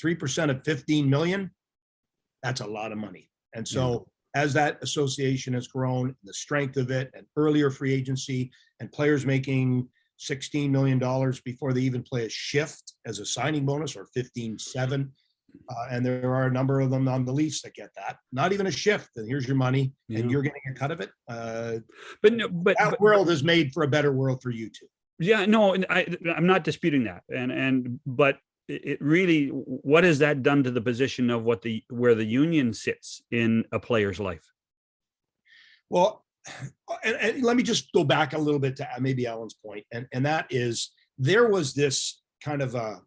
Speaker 3: 3% of 15 million, that's a lot of money. And so as that association has grown, the strength of it, and earlier free agency and players making $16 million before they even play a shift as a signing bonus, or 15.7. And there are a number of them on the Leafs that get that. Not even a shift. And here's your money, and you're getting a cut of it. But that world is made for a better world for you too.
Speaker 2: Yeah, no, I'm not disputing that. But it really, what has that done to the position of where the union sits in a player's life?
Speaker 3: Well, and let me just go back a little bit to maybe Alan's point, and that is, there was this kind of a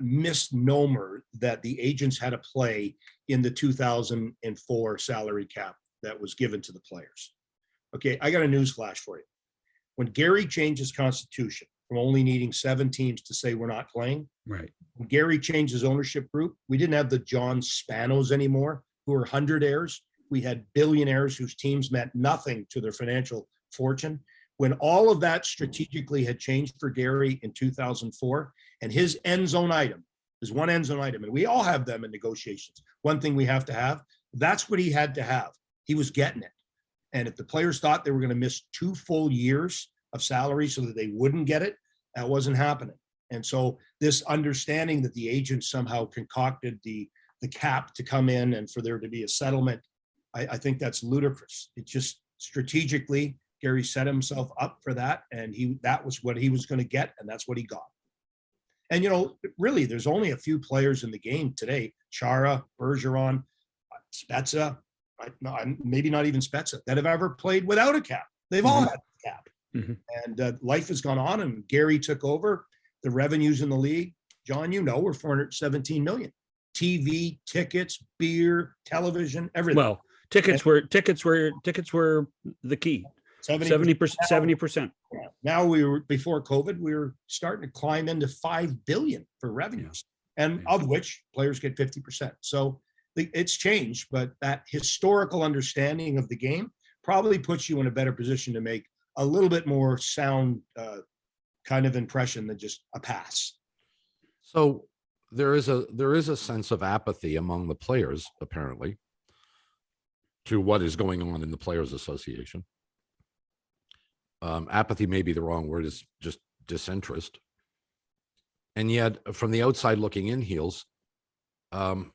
Speaker 3: misnomer that the agents had to play in the 2004 salary cap that was given to the players. Okay, I got a news flash for you. When Gary changed his constitution from only needing 7 teams to say we're not playing,
Speaker 2: right?
Speaker 3: When Gary changed his ownership group, we didn't have the John Spanos anymore, who were hundredaires. We had billionaires whose teams meant nothing to their financial fortune. When all of that strategically had changed for Gary in 2004, and his end zone item is one end zone item, and we all have them in negotiations. One thing we have to have, that's what he had to have. He was getting it. And if the players thought they were going to miss 2 full years of salary so that they wouldn't get it, that wasn't happening. And so this understanding that the agent somehow concocted the cap to come in and for there to be a settlement, I think that's ludicrous. It just strategically, Gary set himself up for that, and that was what he was going to get, and that's what he got. And really, there's only a few players in the game today: Chara, Bergeron, Spezza, maybe not even Spezza, that have ever played without a cap. They've all had a cap. And life has gone on, and Gary took over. The revenues in the league, John, we're $417 million. TV, tickets, beer, television, everything.
Speaker 2: Well, Tickets were the key.
Speaker 3: 70%.
Speaker 2: 70%.
Speaker 3: Now before COVID, we were starting to climb into 5 billion for revenues, and of which players get 50%. So it's changed, but that historical understanding of the game probably puts you in a better position to make a little bit more sound kind of impression than just a pass.
Speaker 1: So there is a sense of apathy among the players, apparently, to what is going on in the Players Association. Apathy may be the wrong word, is just disinterest. And yet, from the outside looking in, Heels, the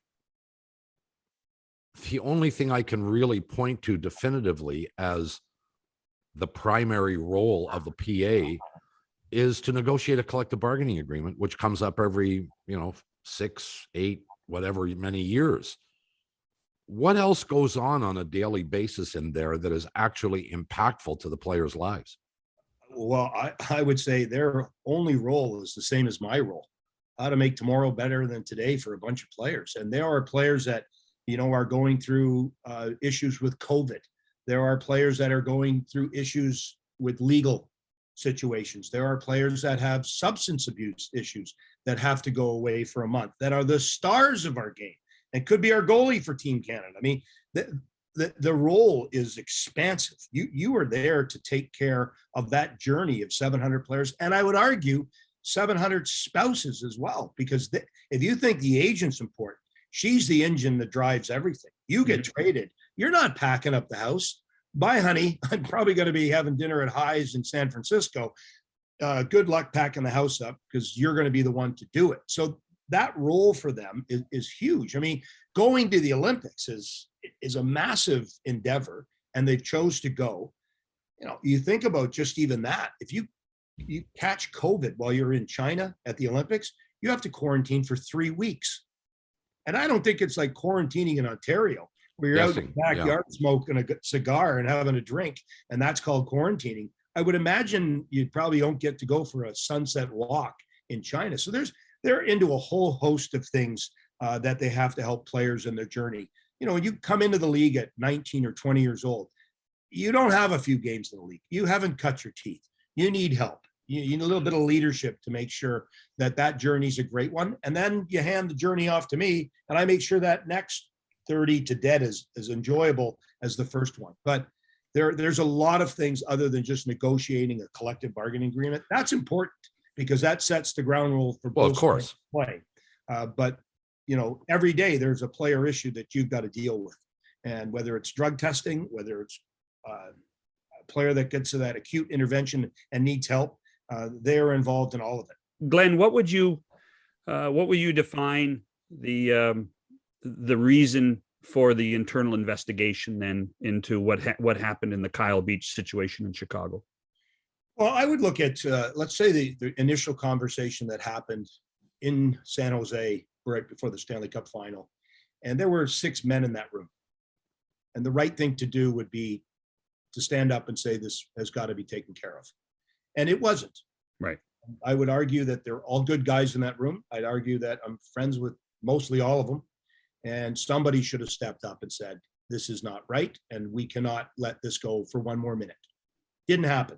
Speaker 1: only thing I can really point to definitively as the primary role of the PA is to negotiate a collective bargaining agreement, which comes up every, 6, 8, whatever, many years. What else goes on a daily basis in there that is actually impactful to the players' lives?
Speaker 3: Well, I would say their only role is the same as my role: how to make tomorrow better than today for a bunch of players. And there are players that, are going through issues with COVID. There are players that are going through issues with legal situations. There are players that have substance abuse issues that have to go away for a month, that are the stars of our game and could be our goalie for Team Canada. I mean, the role is expansive. You are there to take care of that journey of 700 players. And I would argue 700 spouses as well, because if you think the agent's important, she's the engine that drives everything. You get traded, you're not packing up the house. Bye, honey. I'm probably going to be having dinner at High's in San Francisco. Good luck packing the house up, because you're going to be the one to do it. So that role for them is huge. I mean, going to the Olympics is a massive endeavor, and they chose to go. You think about just even that. If you catch COVID while you're in China at the Olympics, you have to quarantine for 3 weeks. And I don't think it's like quarantining in Ontario, where you're out in the backyard smoking a cigar and having a drink, and that's called quarantining. I would imagine you probably don't get to go for a sunset walk in China. So they're into a whole host of things that they have to help players in their journey. When you come into the league at 19 or 20 years old, you don't have a few games in the league. You haven't cut your teeth. You need help. You need a little bit of leadership to make sure that journey's a great one. And then you hand the journey off to me, and I make sure that next 30 to dead is as enjoyable as the first one. But there's a lot of things other than just negotiating a collective bargaining agreement. That's important, because that sets the ground rule for both sides to play. But every day there's a player issue that you've got to deal with, and whether it's drug testing, whether it's a player that gets to that acute intervention and needs help, they're involved in all of it.
Speaker 2: Glenn, what would you define the reason for the internal investigation then into what happened in the Kyle Beach situation in Chicago?
Speaker 3: Well, I would look at, let's say the initial conversation that happened in San Jose right before the Stanley Cup final, and there were 6 men in that room. And the right thing to do would be to stand up and say, this has got to be taken care of. And it wasn't.
Speaker 2: Right.
Speaker 3: I would argue that they're all good guys in that room. I'd argue that I'm friends with mostly all of them. And somebody should have stepped up and said, this is not right, and we cannot let this go for 1 more minute. Didn't happen.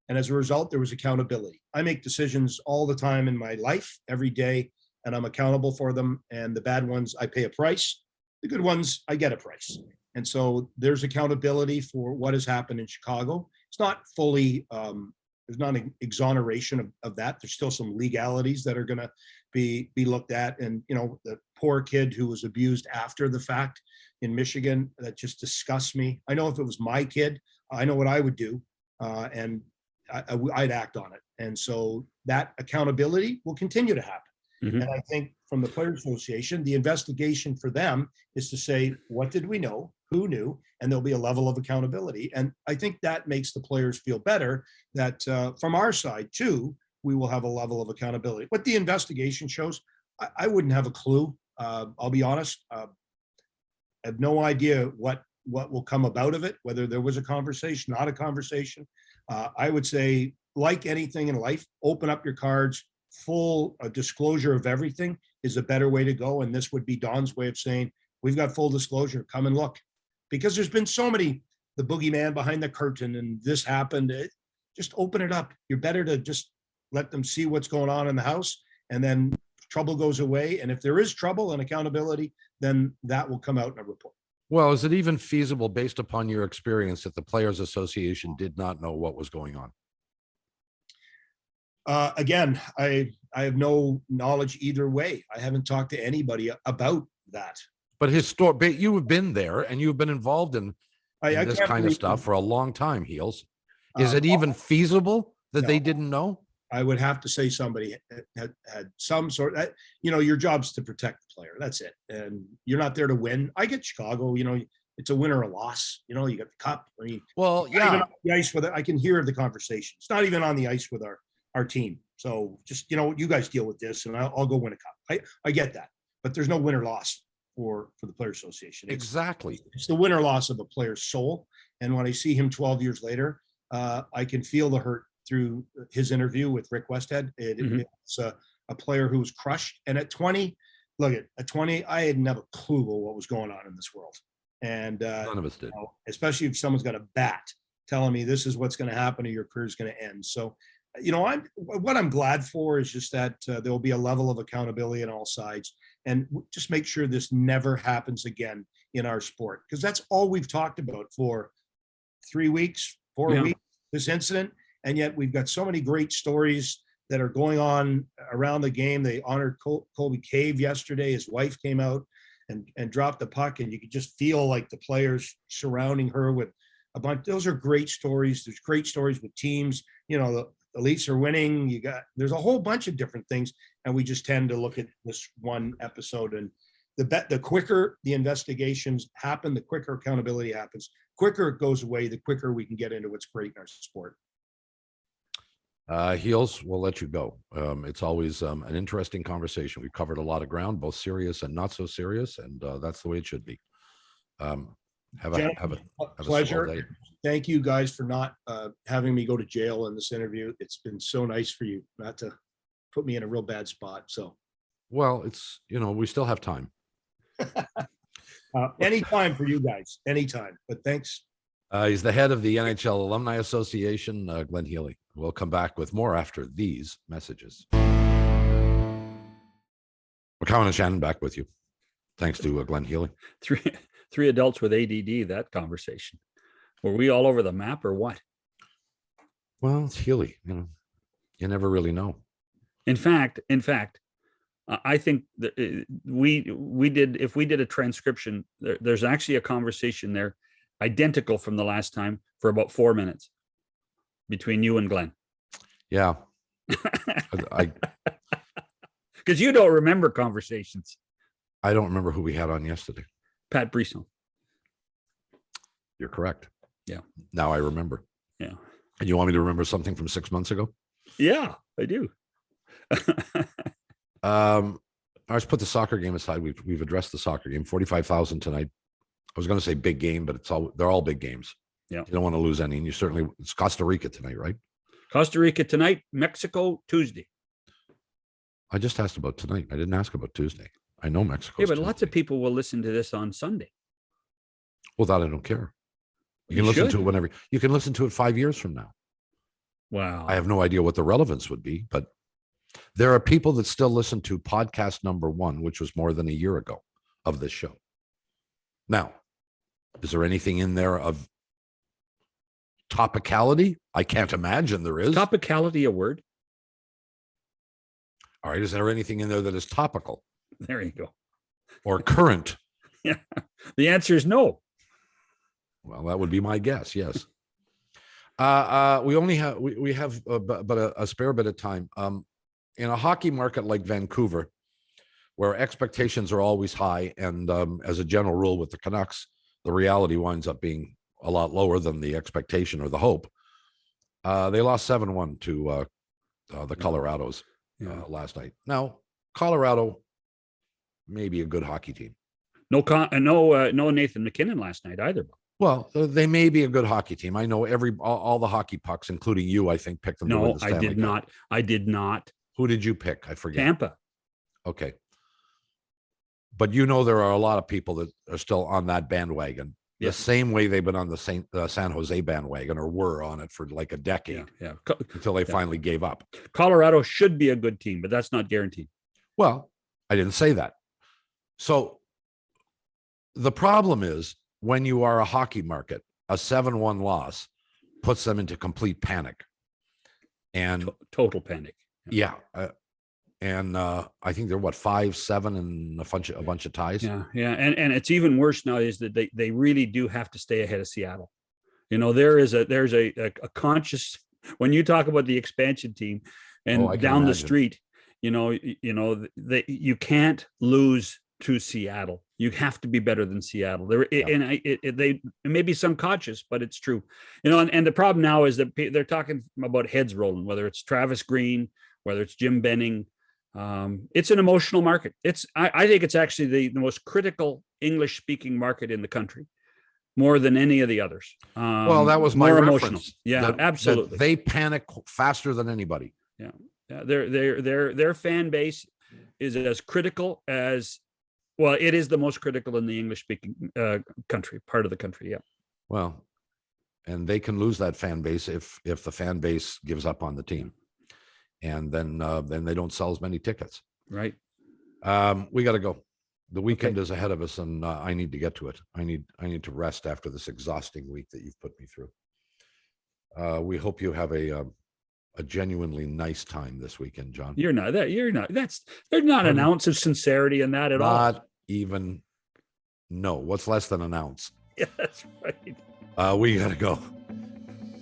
Speaker 3: And as a result, there was accountability. I make decisions all the time in my life, every day, and I'm accountable for them. And the bad ones, I pay a price. The good ones, I get a price. And so there's accountability for what has happened in Chicago. It's not fully, there's not an exoneration of that. There's still some legalities that are going to be looked at. And, the poor kid who was abused after the fact in Michigan, that just disgusts me. I know if it was my kid, I know what I would do. And I'd act on it. And so that accountability will continue to happen. Mm-hmm. And I think from the Players Association, the investigation for them is to say, what did we know? Who knew? And there'll be a level of accountability. And I think that makes the players feel better that from our side too, we will have a level of accountability. What the investigation shows, I wouldn't have a clue. I'll be honest. I have no idea what will come about of it, whether there was a conversation, not a conversation. I would say, like anything in life, open up your cards. Full disclosure of everything is a better way to go. And this would be Don's way of saying, we've got full disclosure. Come and look. because there's been so many, the boogeyman behind the curtain and this happened. Just open it up. You're better to just let them see what's going on in the house, and then trouble goes away. And if there is trouble and accountability, then that will come out in a report.
Speaker 1: Well, is it even feasible based upon your experience that the Players Association did not know what was going on?
Speaker 3: Again, I have no knowledge either way. I haven't talked to anybody about that.
Speaker 1: But you have been there and you've been involved in this kind of stuff for a long time, Heels. Is it even feasible that they didn't know?
Speaker 3: I would have to say somebody had some sort of, your job's to protect the player. That's it. And you're not there to win. I get Chicago, it's a win or a loss. You got the cup. I mean,
Speaker 1: well, yeah.
Speaker 3: Even on the ice with it, I can hear the conversation. It's not even on the ice with our team. So just, you guys deal with this and I'll go win a cup. I get that, but there's no win or loss for the Players Association.
Speaker 1: Exactly.
Speaker 3: It's the win or loss of a player's soul. And when I see him 12 years later, I can feel the hurt through his interview with Rick Westhead. It's a player who was crushed. And at 20, at 20, I didn't have a clue what was going on in this world. And
Speaker 1: none of us did.
Speaker 3: Especially if someone's got a bat telling me this is what's going to happen or your career is going to end. So, what I'm glad for is just that there will be a level of accountability on all sides, and just make sure this never happens again in our sport. Because that's all we've talked about for 3 weeks, 4 weeks, this incident. And yet we've got so many great stories that are going on around the game. They honored Colby Cave yesterday. His wife came out and dropped the puck, and you could just feel like the players surrounding her with a bunch. Those are great stories. There's great stories with teams. The Leafs are winning. There's a whole bunch of different things, and we just tend to look at this one episode. And the quicker the investigations happen, the quicker accountability happens, quicker it goes away, the quicker we can get into what's great in our sport.
Speaker 1: Heels, we'll let you go. It's always an interesting conversation. We've covered a lot of ground, both serious and not so serious, and that's the way it should be. Have a
Speaker 3: pleasure. Thank you guys for not having me go to jail in this interview. It's been so nice for you not to put me in a real bad spot. So,
Speaker 1: well, it's we still have time.
Speaker 3: Anytime for you guys, anytime. But thanks.
Speaker 1: He's the head of the NHL Alumni Association, Glenn Healy. We'll come back with more after these messages. McCowan and Shannon back with you. Thanks to Glenn Healy.
Speaker 2: Three adults with ADD, that conversation. Were we all over the map or what?
Speaker 1: Well, it's Healy. You never really know.
Speaker 2: In fact, I think that we did, if we did a transcription, there's actually a conversation there identical from the last time for about 4 minutes between you and Glenn.
Speaker 1: Yeah.
Speaker 2: Because you don't remember conversations.
Speaker 1: I don't remember who we had on yesterday.
Speaker 2: Pat Brisson.
Speaker 1: You're correct.
Speaker 2: Yeah.
Speaker 1: Now I remember.
Speaker 2: Yeah.
Speaker 1: And you want me to remember something from 6 months ago?
Speaker 2: Yeah, I do.
Speaker 1: Let's put the soccer game aside. We've addressed the soccer game. 45,000 tonight. I was going to say big game, but they're all big games.
Speaker 2: Yeah.
Speaker 1: You don't want to lose any. And it's Costa Rica tonight, right?
Speaker 2: Costa Rica tonight, Mexico Tuesday.
Speaker 1: I just asked about tonight. I didn't ask about Tuesday. I know Mexico.
Speaker 2: Yeah, but lots of people will listen to this on Sunday.
Speaker 1: Well, that I don't care. You can listen to it whenever. You can listen to it 5 years from now.
Speaker 2: Wow.
Speaker 1: I have no idea what the relevance would be, but there are people that still listen to podcast number 1, which was more than a year ago of this show. Now, is there anything in there of topicality? I can't imagine there is.
Speaker 2: Topicality a word?
Speaker 1: All right. Is there anything in there that is topical?
Speaker 2: There you go.
Speaker 1: Or current?
Speaker 2: Yeah. The answer is no.
Speaker 1: Well, that would be my guess. Yes. We only have we have but a spare bit of time. In a hockey market like Vancouver, where expectations are always high, and as a general rule with the Canucks, the reality winds up being a lot lower than the expectation or the hope. They lost 7-1 to the Colorados last night. Now, Colorado may be a good hockey team.
Speaker 2: No Nathan McKinnon last night either.
Speaker 1: Well, they may be a good hockey team. I know all the hockey pucks, including you, I think, picked them.
Speaker 2: No, I did not. I did not.
Speaker 1: Who did you pick? I forget.
Speaker 2: Tampa.
Speaker 1: Okay. But there are a lot of people that are still on that bandwagon the
Speaker 2: Yes.
Speaker 1: same way they've been on the San Jose bandwagon, or were on it for like a decade
Speaker 2: Yeah.
Speaker 1: until they finally gave up.
Speaker 2: Colorado should be a good team, but that's not guaranteed.
Speaker 1: Well, I didn't say that. So the problem is, when you are a hockey market, a 7-1 loss puts them into complete panic. And
Speaker 2: Total panic.
Speaker 1: yeah, I think they're 5-7 and a bunch of ties.
Speaker 2: Yeah. And it's even worse now is that they really do have to stay ahead of Seattle. There's a conscious, when you talk about the expansion team and
Speaker 1: I can
Speaker 2: down the
Speaker 1: imagine.
Speaker 2: street, you can't lose to Seattle. You have to be better than Seattle. They may be some conscious, but it's true. And the problem now is that they're talking about heads rolling, whether it's Travis Green, whether it's Jim Benning. It's an emotional market. I think it's actually the most critical English speaking market in the country, more than any of the others.
Speaker 1: Well, that was my
Speaker 2: more
Speaker 1: reference.
Speaker 2: emotional. Yeah,
Speaker 1: that
Speaker 2: absolutely.
Speaker 1: they panic faster than anybody.
Speaker 2: Yeah. Their fan base is as critical as, well, it is the most critical in the English speaking part of the country. Yeah.
Speaker 1: Well, and they can lose that fan base if the fan base gives up on the team, and then they don't sell as many tickets.
Speaker 2: Right.
Speaker 1: We got to go. The weekend is ahead of us, and I need to get to it. I need to rest after this exhausting week that you've put me through. We hope you have a genuinely nice time this weekend, John.
Speaker 2: You're not. There's not an ounce of sincerity in that at all.
Speaker 1: Not even. No. What's less than an ounce?
Speaker 2: Yeah, that's right.
Speaker 1: We got to go.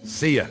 Speaker 1: See ya.